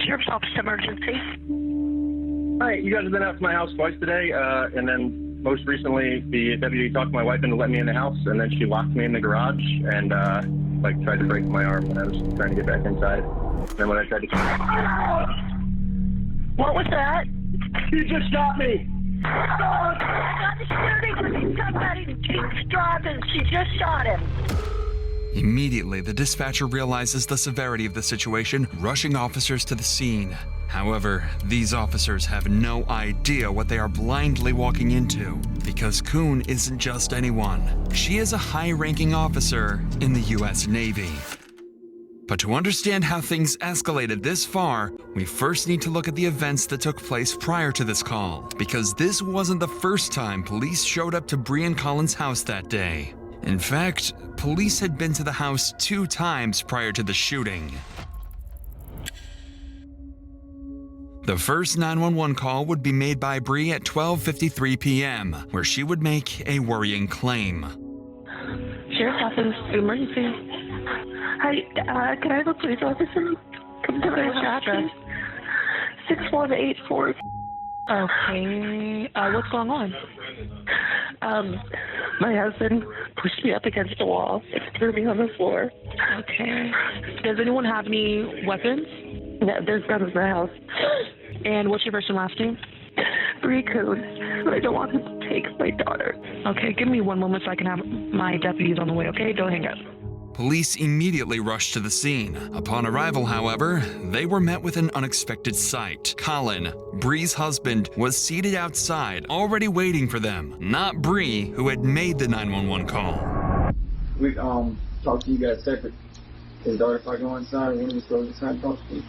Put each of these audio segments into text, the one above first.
Sheriff's Office Emergency. Hi, you guys have been out to my house twice today, and then most recently the deputy talked my wife into letting me in the house, and then she locked me in the garage and tried to break my arm when I was trying to get back inside. And then when I tried to What was that? You just shot me! Oh, not the shooting with somebody keeps driving. She just shot him. Immediately, the dispatcher realizes the severity of the situation, rushing officers to the scene. However, these officers have no idea what they are blindly walking into, because Kuhn isn't just anyone. She is a high-ranking officer in the U.S. Navy. But to understand how things escalated this far, we first need to look at the events that took place prior to this call, because this wasn't the first time police showed up to Bree and Colin's house that day. In fact, police had been to the house 2 times prior to the shooting. The first 911 call would be made by Bree at 12:53 p.m., where she would make a worrying claim. Sheriff's Office Emergency. Hi, can I have a police officer come to my address? 6184. Okay, what's going on? My husband pushed me up against the wall and threw me on the floor. Okay. Does anyone have any weapons? No, there's guns in the house. And what's your first and last name? Bree Kuhn. I don't want him to take my daughter. Okay, give me one moment so I can have my deputies on the way, okay? Don't hang up. Police immediately rushed to the scene. Upon arrival, however, they were met with an unexpected sight. Colin, Bree's husband, was seated outside, already waiting for them, not Bree, who had made the 911 call. We talked to you guys separate. His daughter if I go inside, when we go inside and talk to you.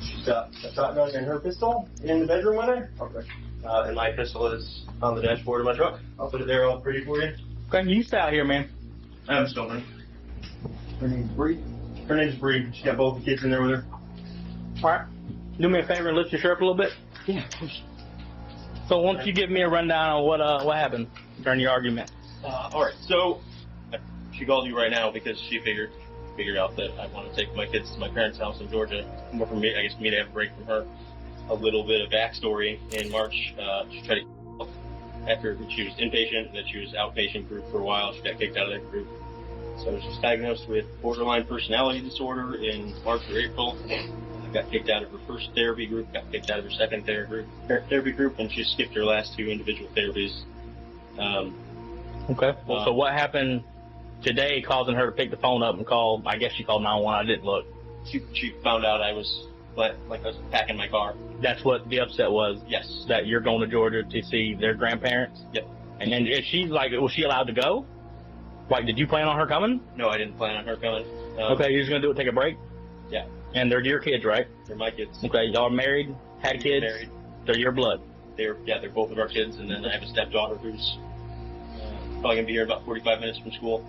She's got a shotgun and her pistol in the bedroom with her. Okay. And my pistol is on the dashboard of my truck. I'll put it there all pretty for you. Okay, you stay out here, man. I'm stolen. Her name's Bree. Her name's Bree. She's got both the kids in there with her. All right. Do me a favor and lift your shirt up a little bit. Yeah. So why don't you give me a rundown on what happened during your argument? All right. So she called you right now because she figured out that I want to take my kids to my parents' house in Georgia. More for me, I guess, me to have a break from her. A little bit of backstory. In March, she tried to after she was inpatient, then she was outpatient group for a while. She got kicked out of that group. So she was diagnosed with borderline personality disorder in March or April. Got kicked out of her first therapy group, got kicked out of her second therapy group, and she skipped her last 2 individual therapies. Okay. Well, so what happened today causing her to pick the phone up and call? I guess she called 911. I didn't look. She found out I was packing my car. That's what the upset was. Yes. That you're going to Georgia to see their grandparents. Yep. And then is she was she allowed to go? Like, did you plan on her coming? No, I didn't plan on her coming. Okay, you're just gonna do it, take a break? Yeah. And they're your kids, right? They're my kids. Okay, y'all are married, had kids? Married. They're your blood? They're both of our kids, and then I have a stepdaughter who's probably gonna be here about 45 minutes from school.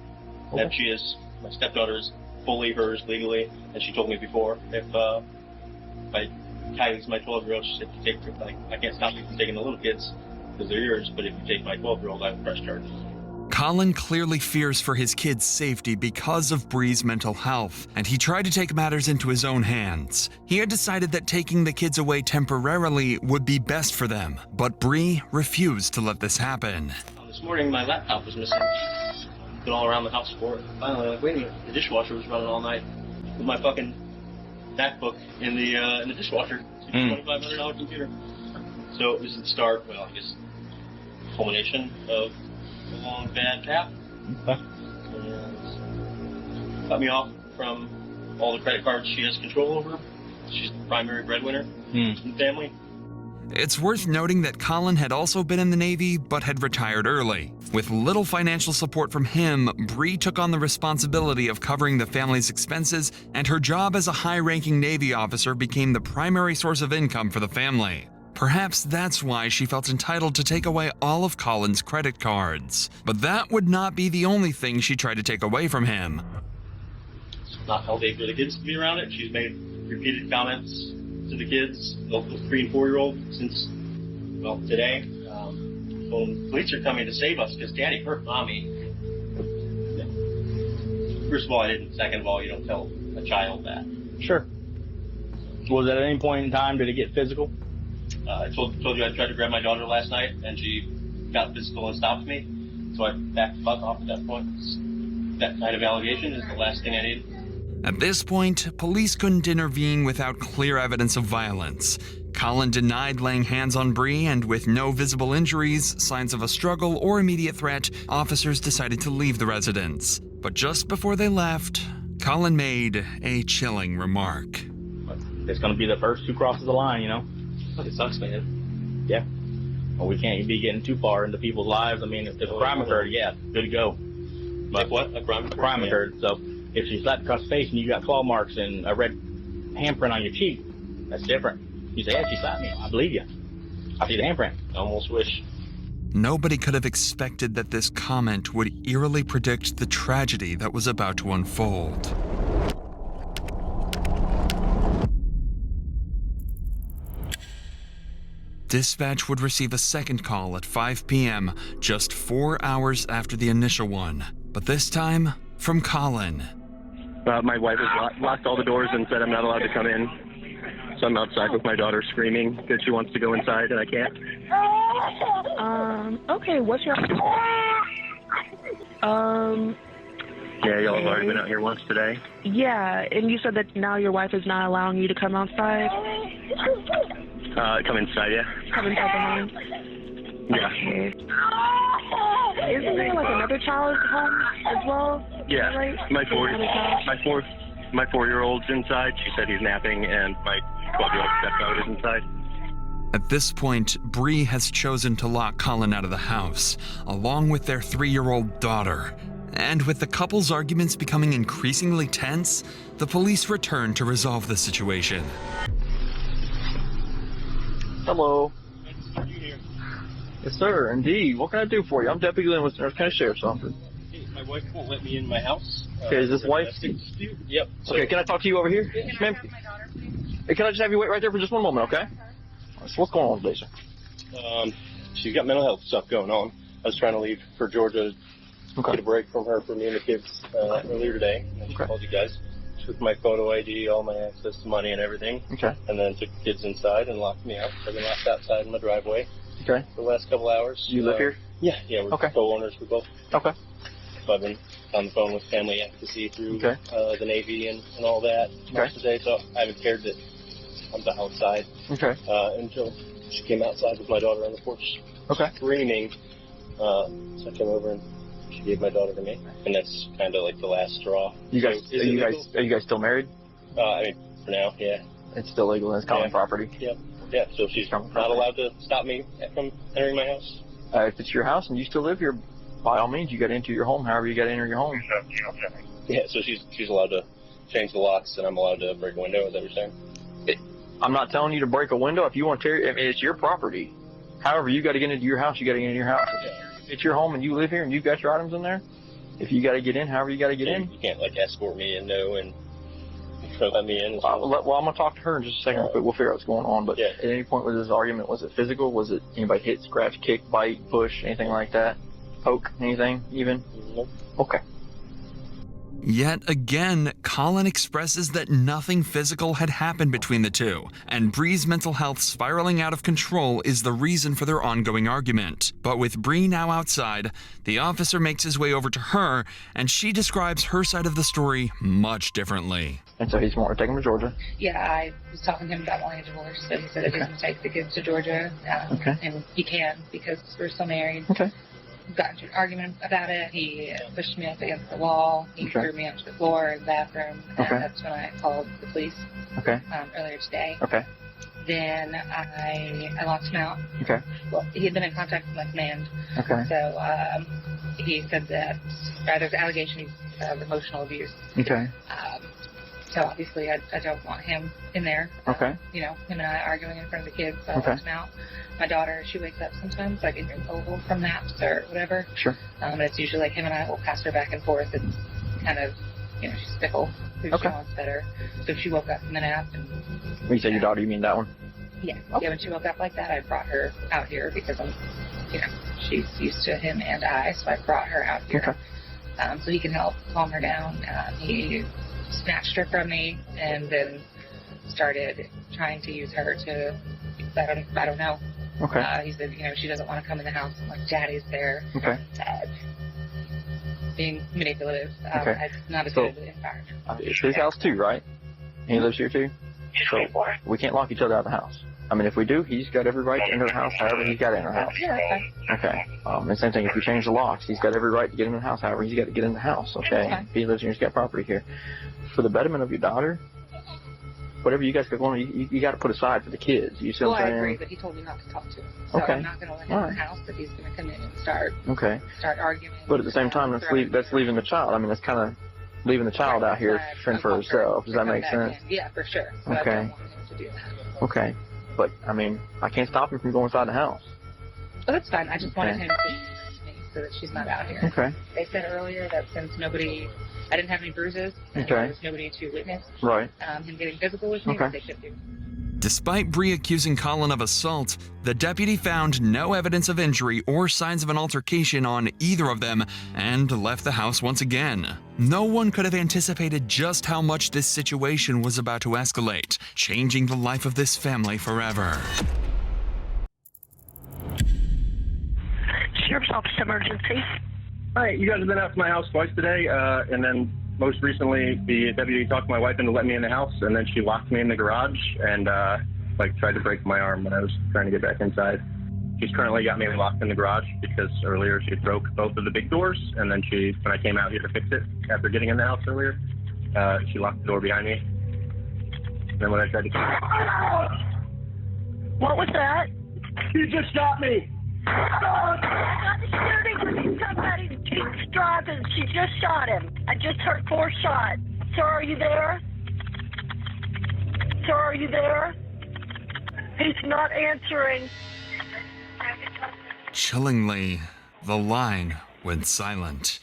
Okay. And my stepdaughter is fully hers legally, and she told me before, if I Kylie's my 12-year-old, she said, if you take, I can't stop you from taking the little kids, because they're yours, but if you take my 12-year-old, I have press charges. Colin clearly fears for his kids' safety because of Bree's mental health, and he tried to take matters into his own hands. He had decided that taking the kids away temporarily would be best for them, but Bree refused to let this happen. This morning, my laptop was missing. Been all around the house for it. Finally, wait a minute, the dishwasher was running all night with my fucking MacBook in the dishwasher. It's a $2,500 computer. So it was the start, well, I guess, culmination of a long bad tap. Okay. And cut me off from all the credit cards she has control over. She's the primary breadwinner in the family. It's worth noting that Colin had also been in the Navy, but had retired early. With little financial support from him, Bree took on the responsibility of covering the family's expenses, and her job as a high-ranking Navy officer became the primary source of income for the family. Perhaps that's why she felt entitled to take away all of Colin's credit cards. But that would not be the only thing she tried to take away from him. It's not healthy for the kids to be around it. She's made repeated comments to the kids, both the 3- and 4-year-old, since, well, today. When police are coming to save us because Daddy hurt Mommy. First of all, I didn't. Second of all, you don't tell a child that. Sure. Was at any point in time, did it get physical? I told you I tried to grab my daughter last night, and she got physical and stopped me. So I backed the fuck off at that point. That kind of allegation is the last thing I need. At this point, police couldn't intervene without clear evidence of violence. Colin denied laying hands on Bree, and with no visible injuries, signs of a struggle, or immediate threat, officers decided to leave the residence. But just before they left, Colin made a chilling remark. It's going to be the first who crosses the line, you know? It sucks, man. Yeah. Well, we can't be getting too far into people's lives. I mean, if a crime occurred, yeah, good to go. But what? A crime? A crime occurred. So if she slapped across the face and you got claw marks and a red handprint on your cheek, that's different. You say, yeah, she slapped me. I believe you. I see the handprint. I almost wish. Nobody could have expected that this comment would eerily predict the tragedy that was about to unfold. Dispatch would receive a second call at 5 p.m., just 4 hours after the initial one. But this time, from Colin. My wife has locked all the doors and said I'm not allowed to come in. So I'm outside with my daughter screaming that she wants to go inside and I can't. Okay, what's your... Yeah, y'all have already been out here once today. Yeah, and you said that now your wife is not allowing you to come outside? Come inside, yeah. Come inside the home? Yeah. Okay. Isn't there like another child home as well? Yeah, Right? my Another child? 4-year-old's inside. She said he's napping, and my 12-year-old stepdaughter is inside. At this point, Bree has chosen to lock Colin out of the house, along with their 3-year-old daughter. And with the couple's arguments becoming increasingly tense, the police return to resolve the situation. Hello. Yes, sir, indeed. What can I do for you? I'm Deputy Lynn with North County Sheriff's Office. Hey, my wife won't let me in my house. Okay, is this wife? Dispute. Yep. So, Okay, can I talk to you over here? Ma'am? Hey, can I just have you wait right there for just one moment, okay? So what's going on today, sir? She's got mental health stuff going on. I was trying to leave for Georgia to get a break from her for me and the kids earlier today. And she called you guys. Took my photo ID, all my access to money and everything. Okay. And then took the kids inside and locked me out. I've been locked outside in my driveway Okay. for the last couple hours. You live here? Yeah, we're co-owners. We're both. Okay. So I've been on the phone with family advocacy through the Navy and all that most of the day. So I haven't cared that I'm outside until she came outside with my daughter on the porch screaming. So I came over and she gave my daughter to me, and that's kind of like the last straw. You guys, so are you guys still married? I mean, for now, yeah. It's still legal and it's common property. Yep. Yeah. So she's not allowed to stop me from entering my house. If it's your house and you still live here, by all means, you got to enter your home. However, you got to enter your home. Yeah. So she's allowed to change the locks, and I'm allowed to break a window. Is that what you're saying? I'm not telling you to break a window. If you want to tear, I mean, it's your property. However, you got to get into your house. You got to get into your house. If it's your home and you live here and you've got your items in there, if you got to get in, however you got to get in. You can't like escort me in, and let me in. Well, I'm going to talk to her in just a second. But we'll figure out what's going on. But at any point with this argument, was it physical? Was it anybody hit, scratch, kick, bite, push, anything like that? Poke, anything even? Nope. Okay. Yet again, Colin expresses that nothing physical had happened between the two, and Bree's mental health spiraling out of control is the reason for their ongoing argument. But with Bree now outside, the officer makes his way over to her, and she describes her side of the story much differently. And so he's wanting to take him to Georgia? Yeah, I was talking to him about wanting a divorce, but he said it doesn't take the kids to Georgia, and he can because we're still married. Okay. Got into an argument about it. He pushed me up against the wall. He threw me onto the floor in the bathroom. And that's when I called the police earlier today. Okay. Then I locked him out. Okay. Well, he had been in contact with my command. Okay. So he said that there's allegations of emotional abuse. Okay. So obviously I don't want him in there. Okay. You know, him and I arguing in front of the kids. So I locked him out. My daughter, she wakes up sometimes, like in oval from naps or whatever. Sure. But it's usually like him and I will pass her back and forth. It's kind of, she's fickle. She wants better. So she woke up from the nap. And, when you say your daughter, you mean that one? Yeah. Yeah, when she woke up like that, I brought her out here because she's used to him and I, so I brought her out here. Okay. So he can help calm her down. He snatched her from me and then started trying to use her to, I don't know. Okay. He said, she doesn't want to come in the house unless Daddy's there. Okay. Being manipulative. Okay. It's not a good environment. It's his house too, right? And he lives here too? So we can't lock each other out of the house. I mean, if we do, he's got every right to enter the house however he's got to enter the house. Yeah, that's fine. Okay. And same thing, if we change the locks, he's got every right to get in the house however he's got to get in the house, okay? Okay. If he lives here, he's got property here. For the betterment of your daughter, whatever you guys got going on, you got to put aside for the kids. You see what I'm saying? I agree, but he told me not to talk to him. So Okay. I'm not going to let him in the house, but he's going to come in and start arguing. But at the same time, that's leaving the child. I mean, that's kind of leaving the child out here fend for herself. Does that make sense? Yeah, for sure. So Okay. I don't want him to do that. Okay. But, I mean, I can't stop him from going inside the house. Oh, that's fine. I just wanted him to me so that she's not out here. Okay. They said earlier that since I didn't have any bruises, and there was nobody to witness him getting physical with me, that they should do. Despite Bree accusing Colin of assault, the deputy found no evidence of injury or signs of an altercation on either of them and left the house once again. No one could have anticipated just how much this situation was about to escalate, changing the life of this family forever. Sheriff's Office emergency. Hi, you guys have been out to my house twice today, and then most recently the deputy talked my wife into letting me in the house, and then she locked me in the garage and tried to break my arm when I was trying to get back inside. She's currently got me locked in the garage because earlier she broke both of the big doors, and then when I came out here to fix it after getting in the house earlier, she locked the door behind me. And then when I tried to What was that? You just shot me! Oh, the shooting was somebody keeps driving. She just shot him. I just heard 4 shots. Sir, are you there? Sir, are you there? He's not answering. Chillingly, the line went silent.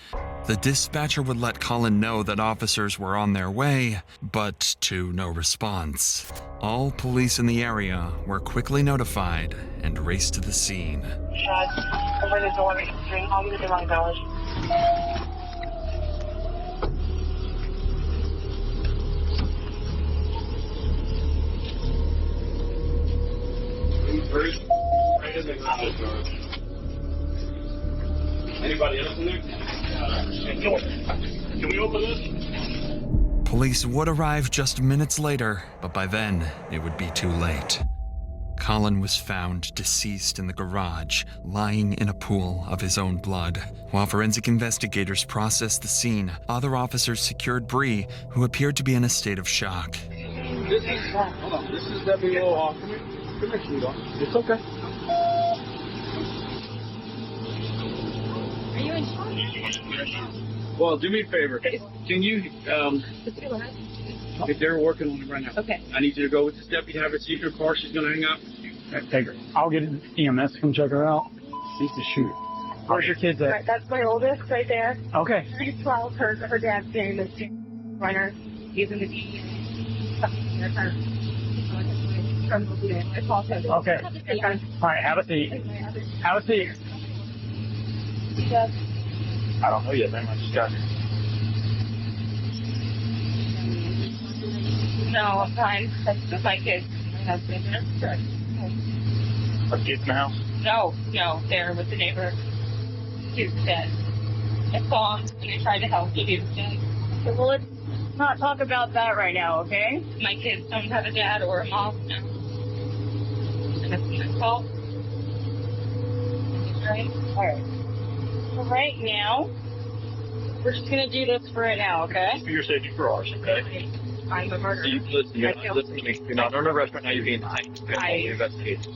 The dispatcher would let Colin know that officers were on their way, but to no response. All police in the area were quickly notified and raced to the scene. Over the door, I'll give you the wrong dollars. Anybody else in there? Can we open this? Police would arrive just minutes later, but by then it would be too late. Colin was found deceased in the garage, lying in a pool of his own blood. While forensic investigators processed the scene, other officers secured Bree, who appeared to be in a state of shock. This is Deputy Off. Come here, sweetheart. It's okay. Are you in shock? Well, do me a favor. Can you, if they're working on it right now, okay. I need you to go with this deputy, have her see if her car, she's going to hang out. Take her. I'll get EMS to come check her out. She's the shooter. Where's your kids at? Right, that's my oldest right there. Okay. She's 12. Her dad's name is Runner. He's in the D. Okay. All right, have a seat. Have a seat. Yes. I don't know yet, man. I just got here. No, I'm fine. That's my kids. My husband. Are kids in the house? No, they're with the neighbor. He's dead. I saw him and I tried to help, but he was dead. Okay, well, let's not talk about that right now, okay? My kids don't have a dad or a mom now. And it's my fault. Right? Alright. So right now, we're just gonna do this for right now, okay? For your safety, for ours, okay? I'm a murderer. Listen to me. You're not under arrest right now. You're being investigated.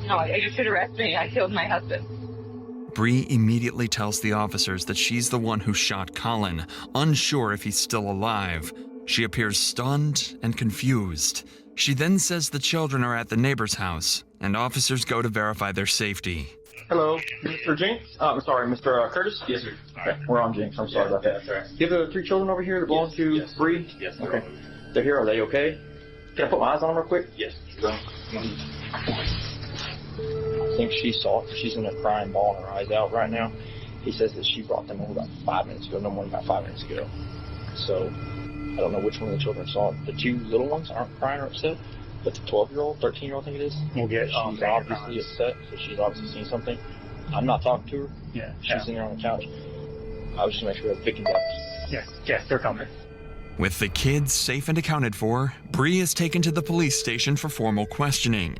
No, you should arrest me. I killed my husband. Bree immediately tells the officers that she's the one who shot Colin, unsure if he's still alive. She appears stunned and confused. She then says the children are at the neighbor's house, and officers go to verify their safety. Hello, Mr. Jinx? I'm sorry, Mr. Curtis? Yes, sir. Okay, we're on Jinx. I'm sorry about that. That's right. Do you have the 3 children over here that belong to Bree? Yes. Okay. They're here. Are they okay? Can I put my eyes on them real quick? Yes. I think she saw it. She's in a crying ball and her eyes out right now. He says that she brought them over about 5 minutes ago, no more than about 5 minutes ago. So I don't know which one of the children saw it. The 2 little ones aren't crying or upset. with the 12-year-old, 13-year-old, I think it is. We'll get she's obviously upset, so she's obviously seen something. I'm not talking to her. Yeah. She's sitting there on the couch. I was just make sure we have victim data. Yeah, they're coming. With the kids safe and accounted for, Bree is taken to the police station for formal questioning.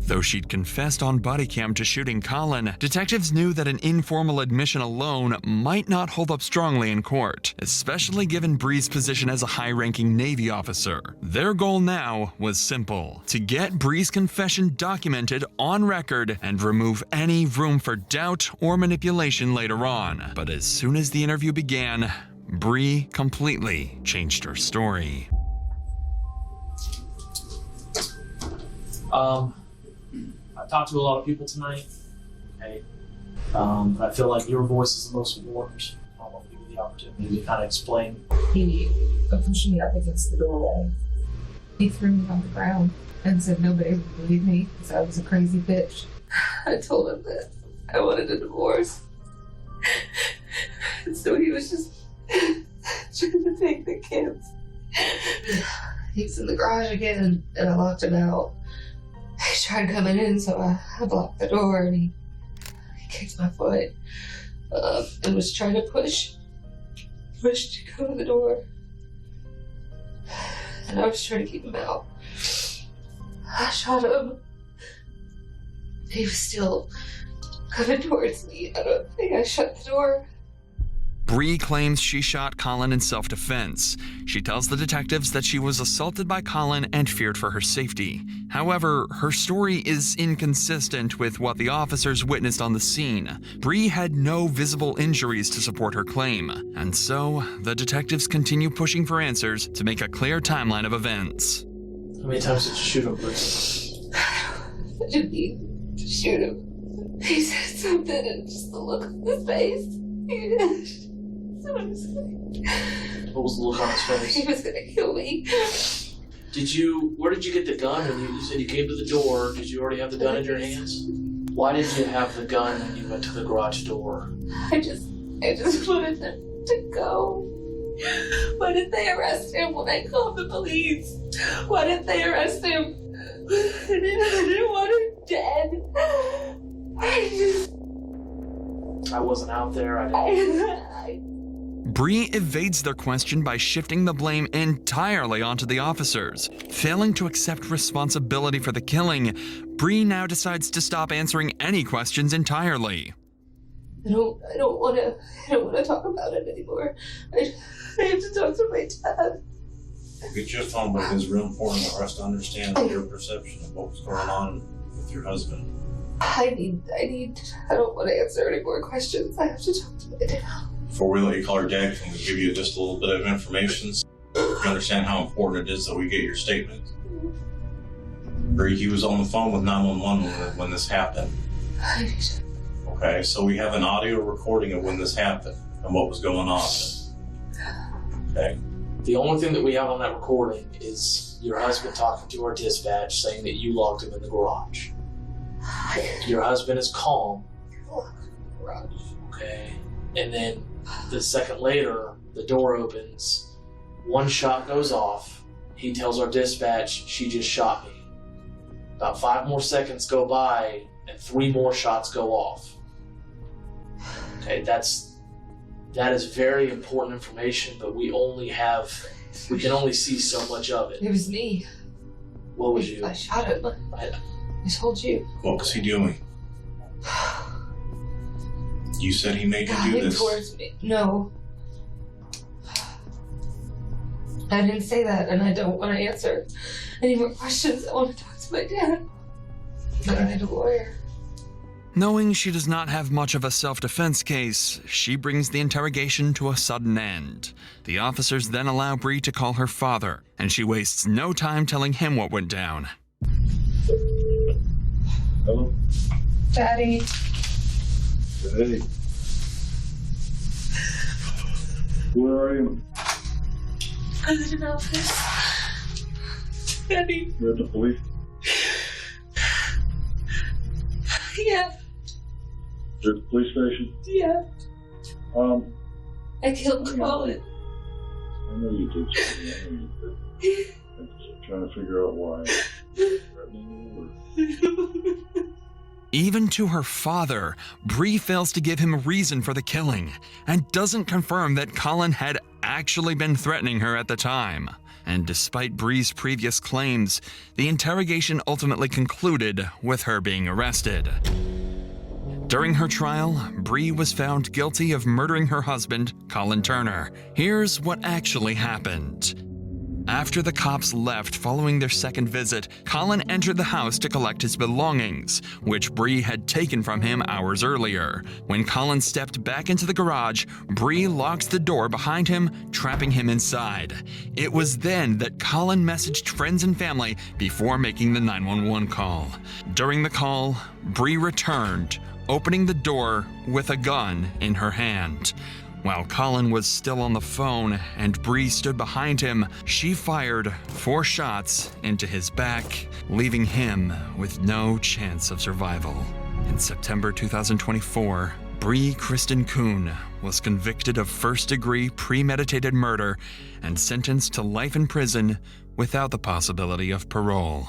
Though she'd confessed on body cam to shooting Colin, detectives knew that an informal admission alone might not hold up strongly in court, especially given Bree's position as a high-ranking Navy officer. Their goal now was simple: to get Bree's confession documented on record and remove any room for doubt or manipulation later on. But as soon as the interview began, Bree completely changed her story. I talked to a lot of people tonight, okay? But I feel like your voice is the most important. I want to give you the opportunity to kind of explain. He pushed me up against the doorway. He threw me on the ground and said nobody would believe me because I was a crazy bitch. I told him that I wanted a divorce. And so he was just trying to take the kids. He was in the garage again and I locked him out. He tried coming in, so I blocked the door and he kicked my foot and was trying to push to go to the door. And I was trying to keep him out. I shot him. He was still coming towards me. I don't think I shut the door. Bree claims she shot Colin in self-defense. She tells the detectives that she was assaulted by Colin and feared for her safety. However, her story is inconsistent with what the officers witnessed on the scene. Bree had no visible injuries to support her claim, and so the detectives continue pushing for answers to make a clear timeline of events. How many times did you shoot him, Bree? I didn't need to shoot him. He said something and just the look on his face. What was the look on his face? He was gonna kill me. Where did you get the gun? And you said you came to the door. Did you already have the gun in your hands? Why did you have the gun when you went to the garage door? I just wanted them to go. Why didn't they arrest him when I called the police? Why didn't they arrest him? I didn't want him dead. I wasn't out there. Bree evades their question by shifting the blame entirely onto the officers. Failing to accept responsibility for the killing, Bree now decides to stop answering any questions entirely. I don't want to talk about it anymore. I have to talk to my dad. We'll get you a phone book. It's real important for us to understand your perception of what was going on with your husband. I don't want to answer any more questions. I have to talk to my dad. Before we let you call her dad, can we give you just a little bit of information so you understand how important it is that we get your statement? Bree, he was on the phone with 911 when this happened. Okay, so we have an audio recording of when this happened and what was going on. Okay. The only thing that we have on that recording is your husband talking to our dispatch saying that you locked him in the garage. Your husband is calm. Okay. And then the second later, the door opens. One shot goes off. He tells our dispatch, she just shot me. About 5 more seconds go by and 3 more shots go off. Okay, that is very important information, but we can only see so much of it. It was me. What was you? I shot him. I told you. What was he doing? You said he made you do this. Towards me. No. I didn't say that, and I don't want to answer any more questions. I want to talk to my dad. I need a lawyer. Knowing she does not have much of a self-defense case, she brings the interrogation to a sudden end. The officers then allow Bree to call her father, and she wastes no time telling him what went down. Hello? Daddy. Hey. Where are you? I'm in an office. Daddy. You're at the police? Yeah. You're at the police station? Yeah. I killed Colin. I know you did. I know you did. trying to figure out why. Even to her father, Bree fails to give him a reason for the killing and doesn't confirm that Colin had actually been threatening her at the time. And despite Bree's previous claims, the interrogation ultimately concluded with her being arrested. During her trial, Bree was found guilty of murdering her husband, Colin Turner. Here's what actually happened. After the cops left following their second visit, Colin entered the house to collect his belongings, which Bree had taken from him hours earlier. When Colin stepped back into the garage, Bree locked the door behind him, trapping him inside. It was then that Colin messaged friends and family before making the 911 call. During the call, Bree returned, opening the door with a gun in her hand. While Colin was still on the phone and Bree stood behind him, she fired 4 shots into his back, leaving him with no chance of survival. In September 2024, Bree Kristen Kuhn was convicted of first-degree premeditated murder and sentenced to life in prison without the possibility of parole.